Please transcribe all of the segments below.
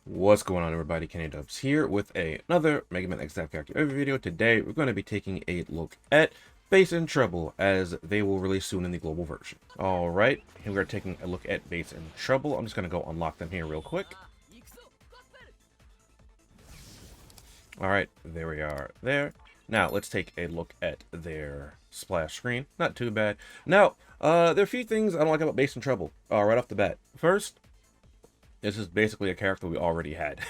What's going on, everybody? TheKennyDubz here with another Megaman exact character overview video. Today we're going to be taking a look at Bass and Treble, as they will release soon in the global version. Alright, here we are taking a look at Bass and Treble. I'm just going to go unlock them here real quick. Alright, there we are there. Now let's take a look at their splash screen. Not too bad. Now, there are a few things I don't like about Bass and Treble right off the bat. First, this is basically a character we already had,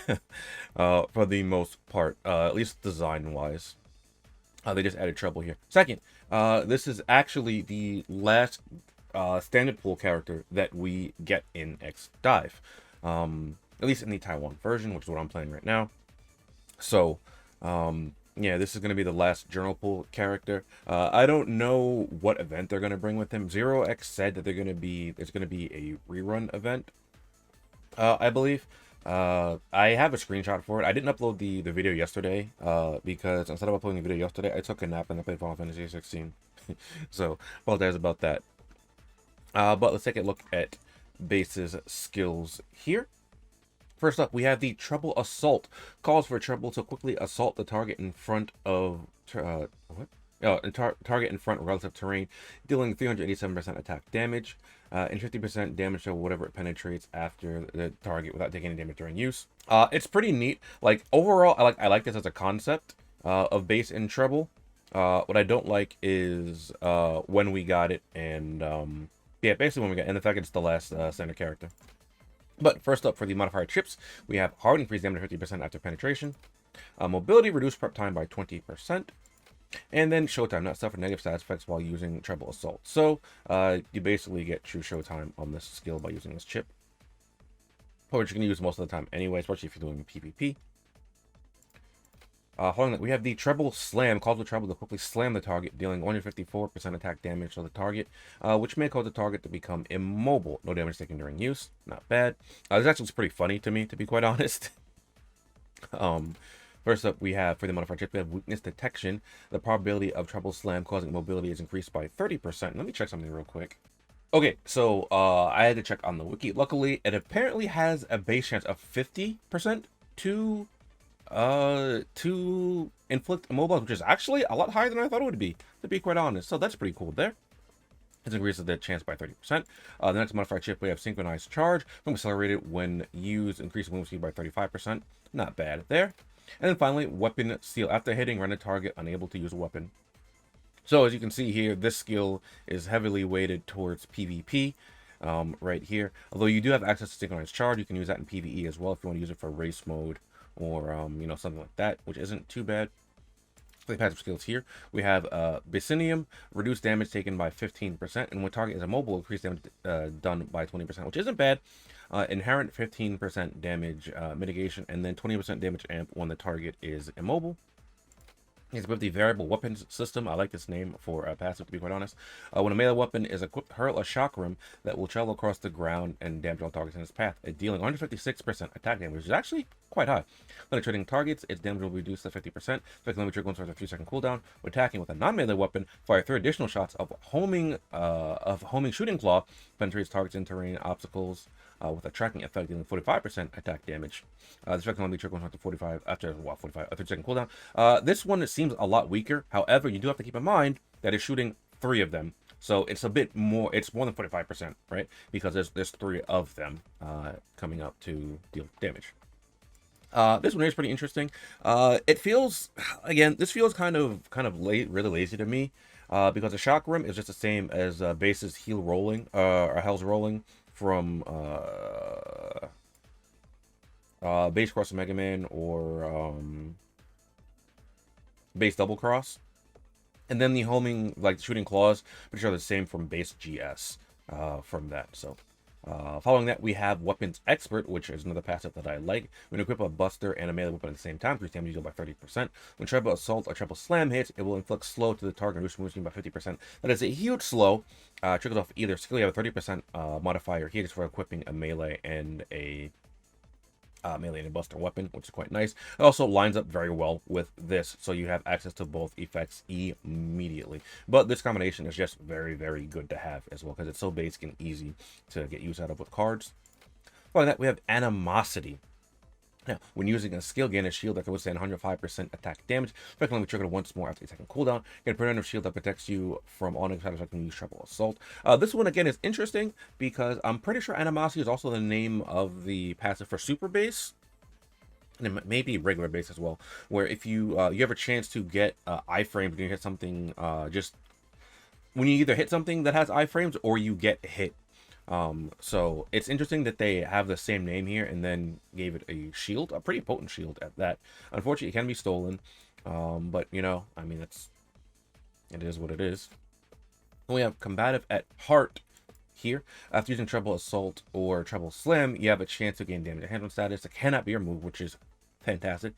for the most part, at least design-wise. They just added Treble here. Second, this is actually the last standard pool character that we get in X Dive, at least in the Taiwan version, which is what I'm playing right now. So, yeah, this is going to be the last journal pool character. I don't know what event they're going to bring with him. 0x said that there's going to be a rerun event. I believe. I have a screenshot for it. I didn't upload the video yesterday, because instead of uploading the video yesterday, I took a nap and I played Final Fantasy 16. So, apologize about that. But let's take a look at Bass's skills here. First up, we have the Treble Assault. Calls for Treble to quickly assault the target in front of... target in front of relative terrain, dealing 387% attack damage, and 50% damage to whatever it penetrates after the target without taking any damage during use. It's pretty neat. Like, overall, I like this as a concept of Bass and Treble. What I don't like is when we got it, and yeah, basically when we got it, and the fact it's the last standard character. But first up, for the modifier chips, we have hard increased damage 50% after penetration, mobility reduced prep time by 20%, and then showtime, not suffer negative side effects while using Treble Assault. So you basically get true showtime on this skill by using this chip, which you're going to use most of the time anyway, especially if you're doing PvP. Following that, we have the Treble Slam. Calls the Treble to quickly slam the target, dealing 154% attack damage to the target, which may cause the target to become immobile. No damage taken during use. Not bad. This actually was pretty funny to me, to be quite honest. First up, we have, for the modifier chip, we have weakness detection. The probability of Treble Slam causing mobility is increased by 30%. Let me check something real quick. Okay, so I had to check on the wiki. Luckily, it apparently has a base chance of 50% to inflict immobilize, which is actually a lot higher than I thought it would be, to be quite honest. So that's pretty cool there. It increases the chance by 30%. The next modifier chip, we have synchronized charge. From accelerated when used, increasing movement speed by 35%. Not bad there. And then finally, weapon seal. After hitting, render target unable to use a weapon. So as you can see here, this skill is heavily weighted towards PvP. Right here. Although you do have access to synchronized charge, you can use that in PvE as well if you want to use it for race mode, or you know, something like that, which isn't too bad. For the passive skills here, we have Basinium, reduced damage taken by 15%, and when target is immobile, increased damage done by 20%, which isn't bad. Inherent 15% damage mitigation, and then 20% damage amp when the target is immobile. It's with the variable weapons system. I like this name for passive, to be quite honest. When a melee weapon is equipped, hurl a chakram that will travel across the ground and damage all targets in its path, dealing 156% attack damage, which is actually quite high. Penetrating targets, its damage will be reduced to 50%. Effective limit trigger starts a few second cooldown. When attacking with a non-melee weapon, fire 3 additional shots of homing shooting claw, penetrates targets in terrain obstacles, with a tracking effect dealing 45% attack damage. This effect only trigger starts to 45 after 30-second cooldown. This one seems a lot weaker. However, you do have to keep in mind that it's shooting 3 of them, so it's a bit more. It's more than 45%, right? Because there's 3 of them coming up to deal damage. This one is pretty interesting. It feels, again, this feels kind of really lazy to me, because the chakram is just the same as Bass's heal rolling, or Hell's rolling from Bass Cross Megaman, or Bass Double Cross. And then the homing, like shooting claws, which are the same from Bass GS from that. So following that, we have Weapons Expert, which is another passive that I like. When you equip a Buster and a melee weapon at the same time, increase damage deal by 30%. When Treble Assault or Treble Slam hits, it will inflict slow to the target and reduce movement speed by 50%. That is a huge slow. Triggers off either skill. You have a 30% modifier here just for equipping a melee and a melee and a buster weapon, which is quite nice. It also lines up very well with this, so you have access to both effects immediately. But this combination is just very, very good to have as well, because it's so basic and easy to get use out of with cards. Following that, we have Animosity. Now, when using a skill, gain a shield that can withstand 105% attack damage. Effect can be triggered once more after a second cooldown. Get a preventive shield that protects you from all negative side effects when you use Treble Assault. This one, again, is interesting because I'm pretty sure Animosity is also the name of the passive for Super Base. And it may be regular base as well, where if you you have a chance to get iframes when you hit something, just when you either hit something that has iframes or you get hit. So it's interesting that they have the same name here and then gave it a shield, a pretty potent shield at that. Unfortunately, it can be stolen, but you know, I mean, it is what it is. And we have combative at heart here. After using Treble Assault or Treble Slam, you have a chance to gain damage enhancement status. It cannot be removed, which is fantastic.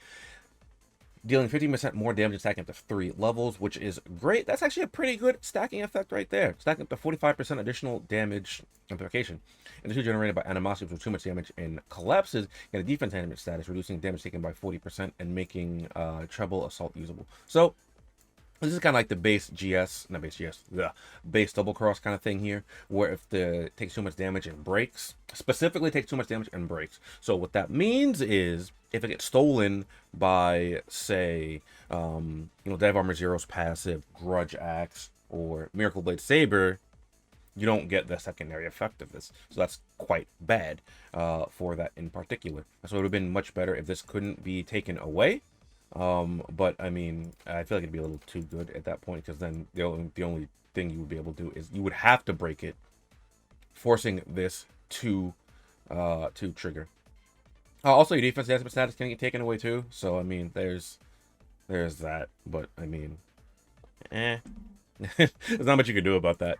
Dealing 15% more damage and stacking up to 3 levels, which is great. That's actually a pretty good stacking effect right there. Stacking up to 45% additional damage amplification. And the two generated by Animosity with too much damage and collapses, get a defense enhancement status, reducing damage taken by 40% and making Treble Assault usable. So this is kind of like the base GS, not base GS, the base double cross kind of thing here, where if it takes too much damage and breaks, specifically takes too much damage and breaks. So what that means is, if it gets stolen by, say, Dev Armor Zero's passive, Grudge Axe, or Miracle Blade Saber, you don't get the secondary effect of this. So that's quite bad for that in particular. So it would have been much better if this couldn't be taken away. But I mean, I feel like it'd be a little too good at that point, because then the only thing you would be able to do is you would have to break it, forcing this to trigger. Also, your defense enhancement status can get taken away too. So I mean, there's that. But I mean, there's not much you can do about that.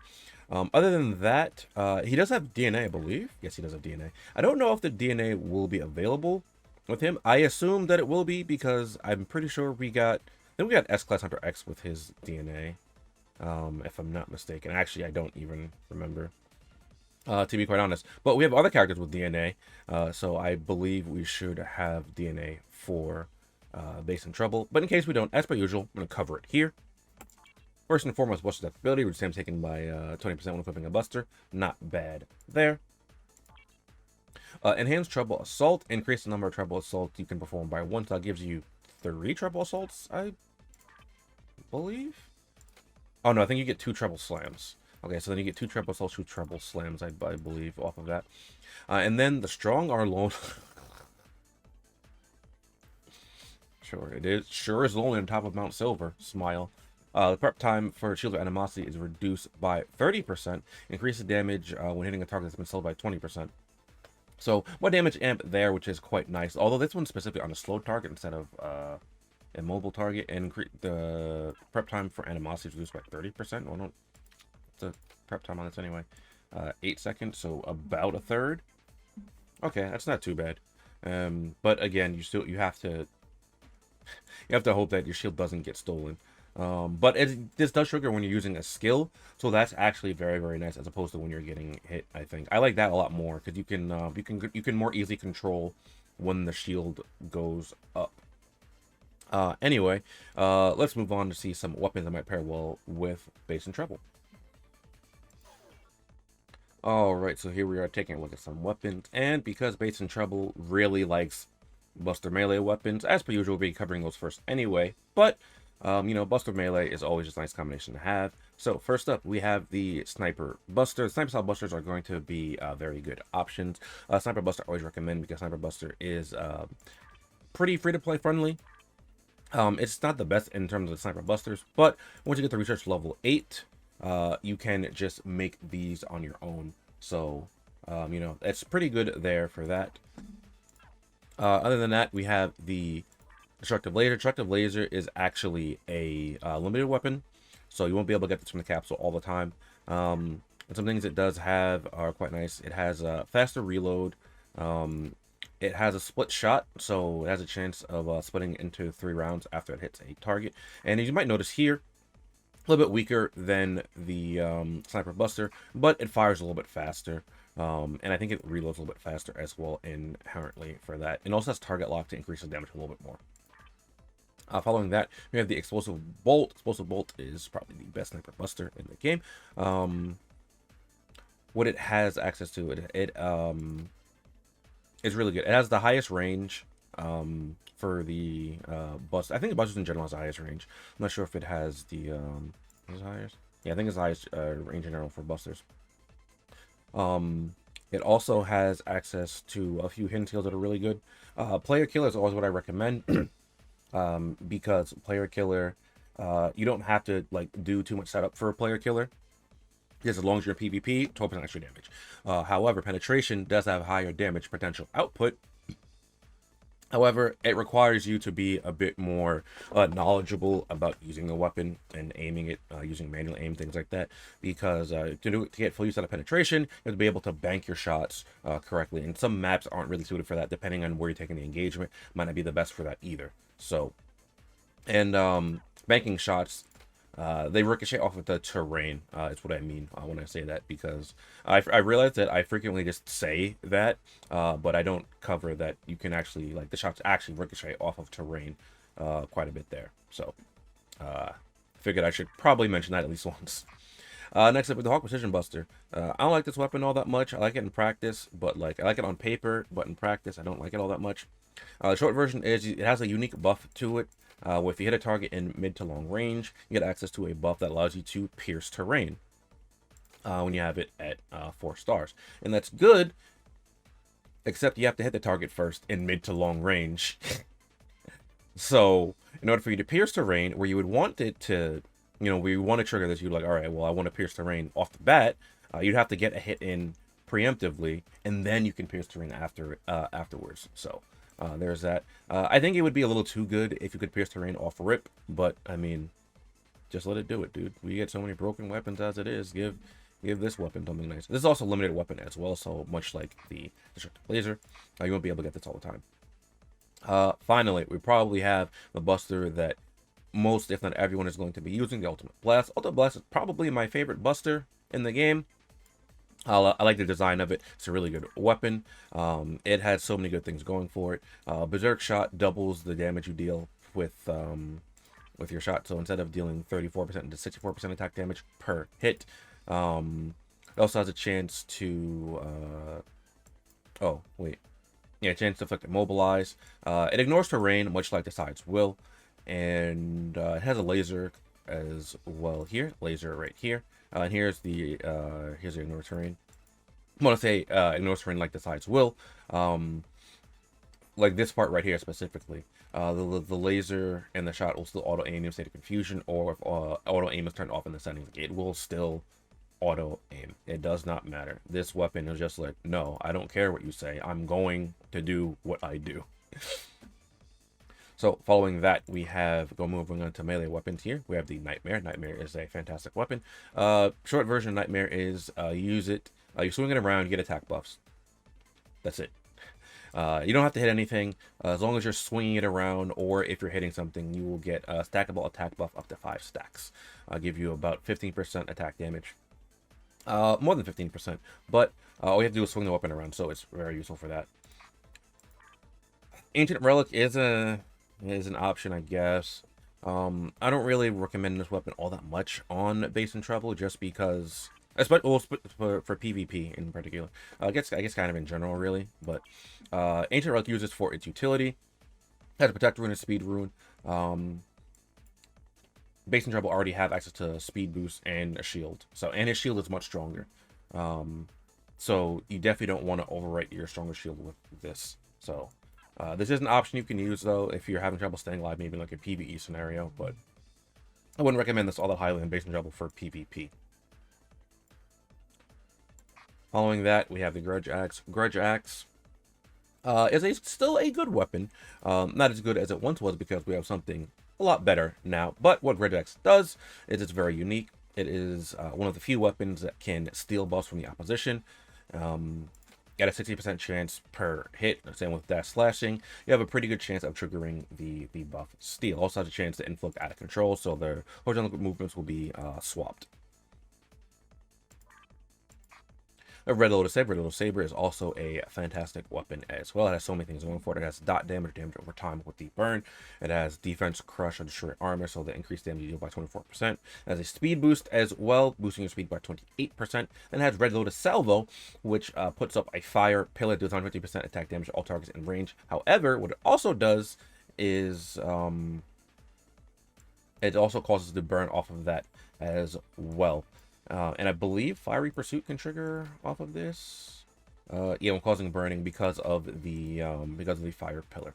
Other than that, he does have DNA, I believe. Yes, he does have DNA. I don't know if the DNA will be available with him. I assume that it will be, because I'm pretty sure we got S-Class Hunter X with his DNA, if I'm not mistaken. Actually, I don't even remember, to be quite honest. But we have other characters with DNA, so I believe we should have DNA for base and Treble. But in case we don't, as per usual, I'm going to cover it here. First and foremost, Buster's ability, which is taken by 20% when equipping a Buster. Not bad there. Enhanced Treble Assault. Increase the number of Treble Assaults you can perform by 1. So that gives you 3 Treble Assaults, I believe. Oh, no, I think you get 2 Treble Slams. Okay, so then you get 2 Treble Assaults, 2 Treble Slams, I believe, off of that. And then the Strong are alone. Sure, it is. Sure is lonely on top of Mount Silver. Smile. The prep time for Shield of Animosity is reduced by 30%. Increases damage when hitting a target that's been slowed by 20%. So more damage amp there, which is quite nice. Although this one's specifically on a slow target instead of a mobile target. And the prep time for Animosity is reduced by 30%. Well, no, the prep time on this anyway. 8 seconds, so about a third. Okay, that's not too bad. But again, you have to hope that your shield doesn't get stolen. But this does trigger when you're using a skill, so that's actually very, very nice, as opposed to when you're getting hit. I think I like that a lot more, because you can more easily control when the shield goes up. Anyway, let's move on to see some weapons that might pair well with base and treble. Alright, so here we are taking a look at some weapons, and because base and treble really likes Buster melee weapons, as per usual, we'll be covering those first anyway, but Buster melee is always just a nice combination to have. So first up, we have the Sniper Buster. Sniper style Busters are going to be very good options. Sniper Buster I always recommend, because Sniper Buster is pretty free-to-play friendly. It's not the best in terms of Sniper Busters, but once you get to research level 8, you can just make these on your own. So, it's pretty good there for that. Other than that, we have the Destructive Laser. Destructive Laser is actually a limited weapon, so you won't be able to get this from the capsule all the time. And some things it does have are quite nice. It has a faster reload. It has a split shot, so it has a chance of splitting into 3 rounds after it hits a target. And as you might notice here, a little bit weaker than the Sniper Buster, but it fires a little bit faster. And I think it reloads a little bit faster as well inherently for that. It also has target lock to increase the damage a little bit more. Following that, we have the Explosive Bolt. Explosive Bolt is probably the best Sniper Buster in the game. What it has access to, it is really good. It has the highest range for the bust. I think the busters in general has the highest range. I'm not sure if it has the is it highest? Yeah, I think it's the highest range in general for busters. It also has access to a few hidden skills that are really good. Player killer is always what I recommend, because player killer, you don't have to like do too much setup for a player killer. Because as long as you're in PvP, 12% extra damage. However, penetration does have higher damage potential output. However, it requires you to be a bit more knowledgeable about using the weapon and aiming it, using manual aim, things like that. Because to get full use out of penetration, you have to be able to bank your shots correctly. And some maps aren't really suited for that, depending on where you're taking the engagement. Might not be the best for that either. So, and banking shots, they ricochet off of the terrain, is what I mean when I say that, because I realize that I frequently just say that, but I don't cover that you can actually, like, the shots actually ricochet off of terrain quite a bit there. So, figured I should probably mention that at least once. Next up with the Hawk Precision Buster. I don't like this weapon all that much. I like it in practice, but like I like it on paper, but in practice I don't like it all that much. The short version is it has a unique buff to it. If you hit a target in mid to long range, you get access to a buff that allows you to pierce terrain when you have it at 4 stars. And that's good, except you have to hit the target first in mid to long range. So, in order for you to pierce terrain, where you would want it to, we want to trigger this, you're like, all right, well, I want to pierce terrain off the bat, you'd have to get a hit in preemptively, and then you can pierce terrain afterwards. So, there's that. I think it would be a little too good if you could pierce terrain off rip, but I mean, just let it do it, dude. We get so many broken weapons as it is. Give this weapon something nice. This is also a limited weapon as well, so much like the destructive laser, you won't be able to get this all the time. Finally, we probably have the buster that most, if not everyone, is going to be using, the Ultimate Blast. Ultimate Blast is probably my favorite buster in the game. I like the design of it. It's a really good weapon. It has so many good things going for it. Berserk Shot doubles the damage you deal with your shot. So instead of dealing 34% to 64% attack damage per hit, it also has a chance to chance to afflict Immobilize. It ignores terrain, much like the sides will, and it has a laser as well here. Laser right here. And here's the ignore terrain. I want to say ignore terrain like the sides will. Like this part right here specifically. The laser and the shot will still auto aim in state of confusion, or if auto aim is turned off in the settings, it will still auto aim. It does not matter. This weapon is just like, no, I don't care what you say. I'm going to do what I do. So following that, we have moving on to melee weapons here. We have the Nightmare. Nightmare is a fantastic weapon. Short version of Nightmare is you swing it around, you get attack buffs. That's it. You don't have to hit anything. As long as you're swinging it around, or if you're hitting something, you will get a stackable attack buff up to 5 stacks. I'll give you about 15% attack damage. More than 15%, but all you have to do is swing the weapon around, so it's very useful for that. Ancient Relic is an option, I guess. I don't really recommend this weapon all that much on base and treble, just because, especially for PvP in particular. I guess kind of in general, really. But Ancient Relic uses for its utility. It has a Protect Rune and Speed Rune. Base and treble already have access to speed boost and a shield. And his shield is much stronger. So you definitely don't want to overwrite your stronger shield with this. So this is an option you can use, though, if you're having trouble staying alive, maybe like a PvE scenario, but I wouldn't recommend this all that highly in base and treble for PvP. Following that, we have the Grudge Axe. Grudge Axe is still a good weapon. Not as good as it once was, because we have something a lot better now. But what Grudge Axe does is it's very unique. It is one of the few weapons that can steal buffs from the opposition. At a 60% chance per hit, same with dash slashing, you have a pretty good chance of triggering the buff steal. Also has a chance to inflict out of control, so their horizontal movements will be swapped. A Red Lotus Saber. Red Lotus Saber is also a fantastic weapon as well. It has so many things going for it. It has dot damage, damage over time with the burn. It has defense, crush, and destroy armor, so the increased damage you deal by 24%. It has a speed boost as well, boosting your speed by 28%. And it has Red Lotus Salvo, which puts up a fire pillar, deals 150% attack damage to all targets in range. However, what it also does is it also causes the burn off of that as well. And I believe Fiery Pursuit can trigger off of this. Yeah, causing burning because of the fire pillar.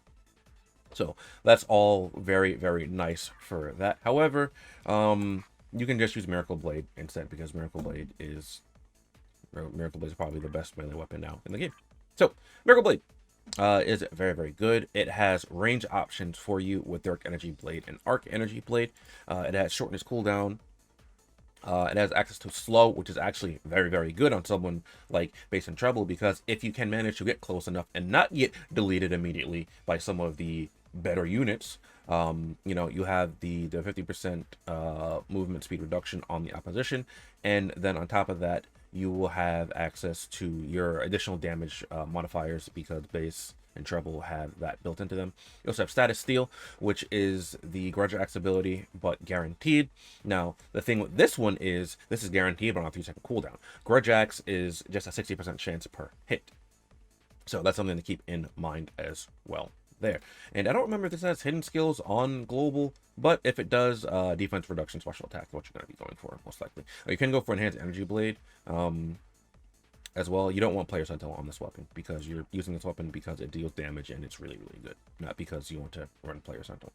So that's all very, very nice for that. However, you can just use Miracle Blade instead, because Miracle Blade is probably the best melee weapon now in the game. So Miracle Blade is very, very good. It has range options for you with Dark Energy Blade and Arc Energy Blade. It has shortness cooldown. It has access to slow, which is actually very, very good on someone like Bass and Treble, because if you can manage to get close enough and not get deleted immediately by some of the better units, you know, you have the 50% movement speed reduction on the opposition, and then on top of that, you will have access to your additional damage modifiers, because Bass and Treble have that built into them. You also have Status Steal, which is the Grudge Axe ability, but guaranteed. Now, the thing with this one is, this is guaranteed, but on a 3-second cooldown. Grudge Axe is just a 60% chance per hit. So that's something to keep in mind as well there. And I don't remember if this has hidden skills on global, but if it does, defense reduction, special attack, what you're going to be going for, most likely. You can go for Enhanced Energy Blade as well. You don't want Player Sentinel on this weapon, because you're using this weapon because it deals damage and it's really, really good, not because you want to run Player Sentinel.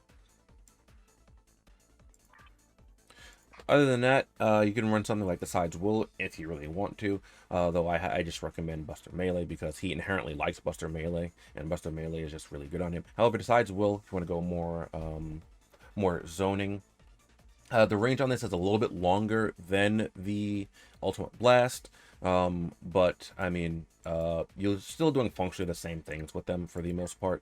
Other than that, you can run something like the Sides Will if you really want to, though I just recommend Buster Melee, because he inherently likes Buster Melee, and Buster Melee is just really good on him. However, the Sides Will, if you want to go more zoning, the range on this is a little bit longer than the Ultimate Blast, but I mean, you're still doing functionally the same things with them for the most part.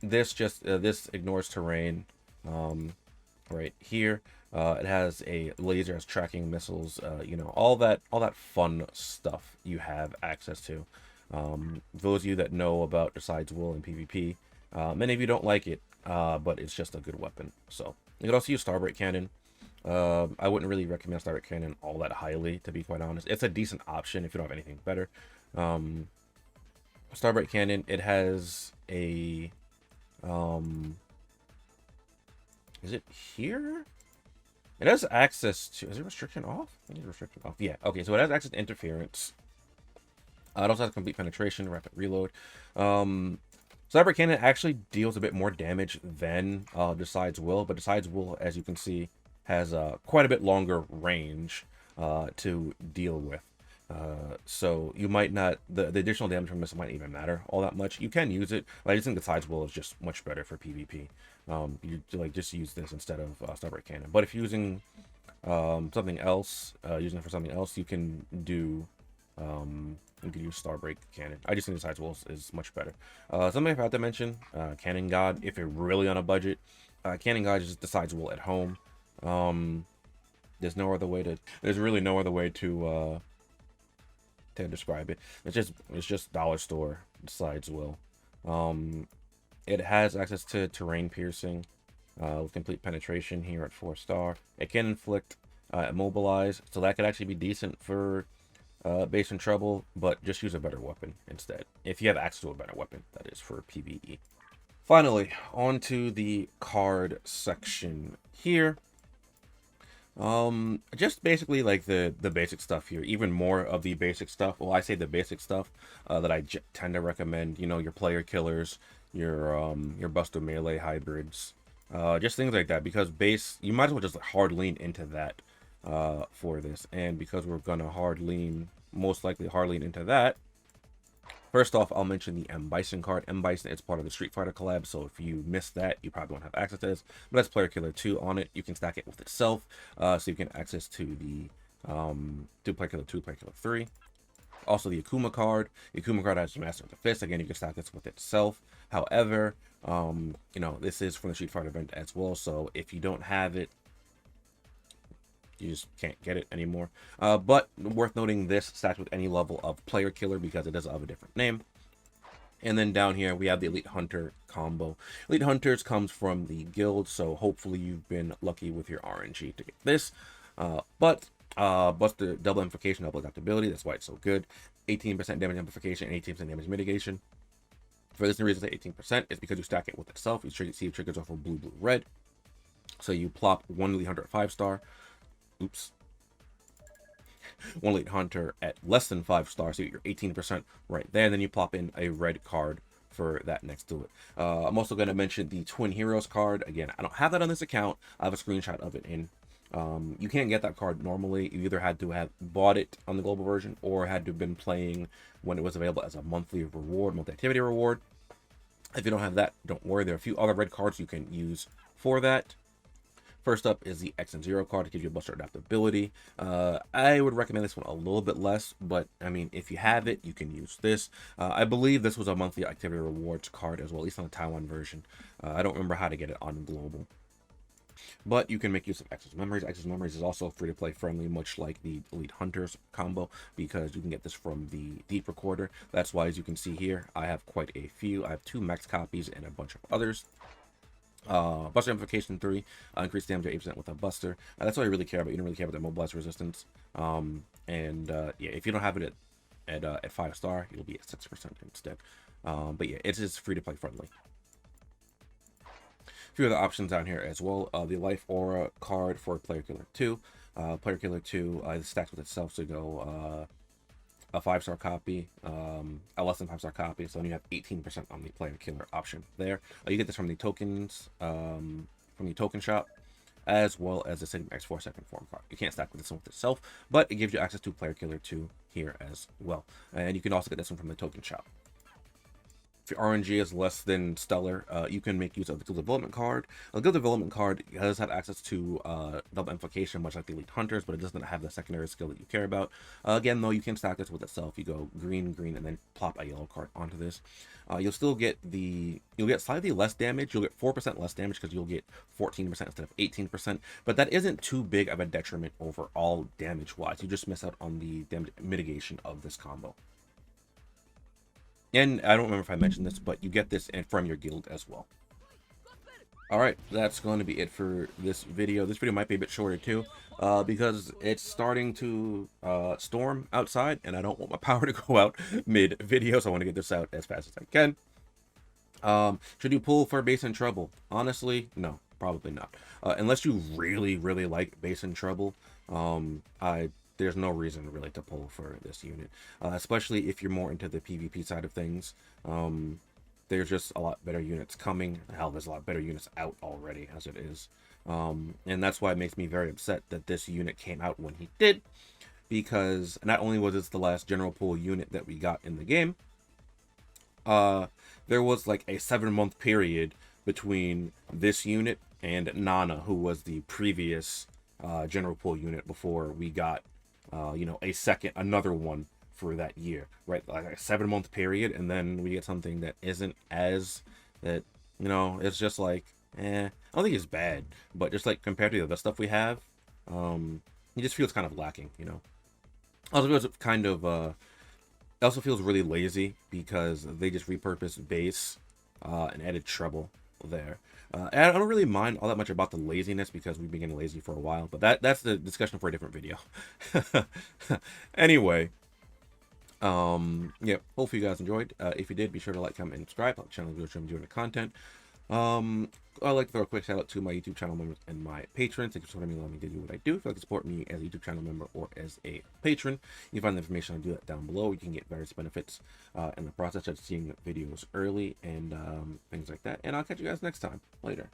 This ignores terrain right here. It has a laser, has tracking missiles, you know, all that fun stuff you have access to. Those of you that know about the Sides Will and PvP, many of you don't like it, but it's just a good weapon. So you could also use Starbright Cannon. I wouldn't really recommend Starbright Cannon all that highly, to be quite honest. It's a decent option if you don't have anything better. Starbright Cannon, it has a is it here? It has access to, is it restriction off? I think it's restriction off. Yeah, okay, so it has access to interference. It also has complete penetration, rapid reload. Cyber Cannon actually deals a bit more damage than the Sides Will, but the Sides Will, as you can see, has quite a bit longer range to deal with. So you might not, the additional damage from this might even matter all that much. You can use it, but I just think the Sides Will is just much better for PvP. You just use this instead of Starbright Cannon. But if you're using something else, using it for something else, you can do use Starbreak Cannon. I just think the Sides Will is much better. Something I forgot to mention, Cannon God, if you're really on a budget, Cannon God is just the Sides Will at home. There's really no other way to describe it. It's just dollar store Sides Will. It has access to terrain piercing with complete penetration here at 4-star. It can inflict immobilize, so that could actually be decent for Bass and Treble, but just use a better weapon instead, if you have access to a better weapon, that is, for PvE. Finally, on to the card section here. Just basically like the basic stuff here, even more of the basic stuff. Well, I say the basic stuff that I tend to recommend, you know, your player killers, your Buster Melee hybrids, just things like that, because base, you might as well just hard lean into that for this. And because we're gonna most likely hard lean into that, first off, I'll mention the M. Bison card. M. Bison is part of the Street Fighter collab, so if you missed that, you probably won't have access to this. But that's Player Killer 2 on it. You can stack it with itself, so you can access to the Player Killer 2, Player Killer 3. Also, the Akuma card. The Akuma card has Master of the Fist. Again, you can stack this with itself. However, you know, this is from the Street Fighter event as well, so if you don't have it, you just can't get it anymore. But worth noting, this stacks with any level of player killer because it does have a different name. And then down here, we have the Elite Hunter combo. Elite Hunters comes from the guild, so hopefully you've been lucky with your RNG to get this. But Buster double amplification, double adaptability, that's why it's so good. 18% damage amplification and 18% damage mitigation. For this reason, I say 18% is because you stack it with itself. You see it triggers off of blue, blue, red. So you plop one Elite Hunter at 5-star. Oops. One Elite Hunter at less than 5-star, so you get your 18% right there. And then you plop in a red card for that next to it. I'm also going to mention the Twin Heroes card. Again, I don't have that on this account. I have a screenshot of it in. You can't get that card normally. You either had to have bought it on the global version or had to have been playing when it was available as a monthly reward, multi-activity reward. If you don't have that, don't worry. There are a few other red cards you can use for that. First up is the X and Zero card to give you Buster adaptability. I would recommend this one a little bit less, but I mean, if you have it, you can use this. I believe this was a monthly activity rewards card as well, at least on the Taiwan version. I don't remember how to get it on global. But you can make use of Access Memories. Access Memories is also free-to-play friendly, much like the Elite Hunters combo, because you can get this from the Deep Recorder. That's why, as you can see here, I have quite a few. I have 2 max copies and a bunch of others. Buster Amplification 3, increased damage by 8% with a Buster. That's all you really care about. You don't really care about the Mobilize Resistance. Yeah, if you don't have it at 5-star, you'll be at 6% instead. But yeah, it is free-to-play friendly. Few other options down here as well. The Life Aura card for Player Killer 2. Player Killer 2 stacks with itself, so you go a 5-star copy, a less than 5-star copy, so then you have 18% on the Player Killer option there. You get this from the tokens, from the token shop, as well as the Sigma X4 second form card. You can't stack with this one with itself, but it gives you access to Player Killer 2 here as well. And you can also get this one from the token shop. If your RNG is less than stellar, you can make use of the Guild Development card. The Guild Development card does have access to double amplification, much like the Elite Hunters, but it doesn't have the secondary skill that you care about. Again, though, you can stack this with itself. You go green, green, and then plop a yellow card onto this. You'll still get slightly less damage. You'll get 4% less damage because you'll get 14% instead of 18%. But that isn't too big of a detriment overall damage-wise. You just miss out on the damage mitigation of this combo. And I don't remember if I mentioned this, but you get this from your guild as well. Alright, that's going to be it for this video. This video might be a bit shorter too, because it's starting to storm outside, and I don't want my power to go out mid-video, so I want to get this out as fast as I can. Should you pull for bass and treble? Honestly, no, probably not. Unless you really, really like bass and treble, there's no reason really to pull for this unit, especially if you're more into the PvP side of things. There's just a lot better units coming. Hell, there's a lot better units out already as it is. And that's why it makes me very upset that this unit came out when he did, because not only was this the last general pool unit that we got in the game, there was like a 7-month period between this unit and Nana, who was the previous general pool unit before we got another one for that year, right? Like a 7-month period, and then we get something that isn't as that, it's just like, I don't think it's bad, but just like compared to the other stuff we have, it just feels kind of lacking, Also feels kind of, it also feels really lazy because they just repurposed bass and added treble there. And I don't really mind all that much about the laziness because we've been getting lazy for a while, but that's the discussion for a different video. Anyway, yeah, hopefully you guys enjoyed. If you did, be sure to like, comment, and subscribe. Help the channel grow, show me doing the content. I'd like to throw a quick shout out to my YouTube channel members and my patrons. Thank you for supporting me, allowing me to do what I do. If you'd like to support me as a YouTube channel member or as a patron, you can find the information on do that down below. You can get various benefits in the process of seeing videos early and things like that. And I'll catch you guys next time. Later.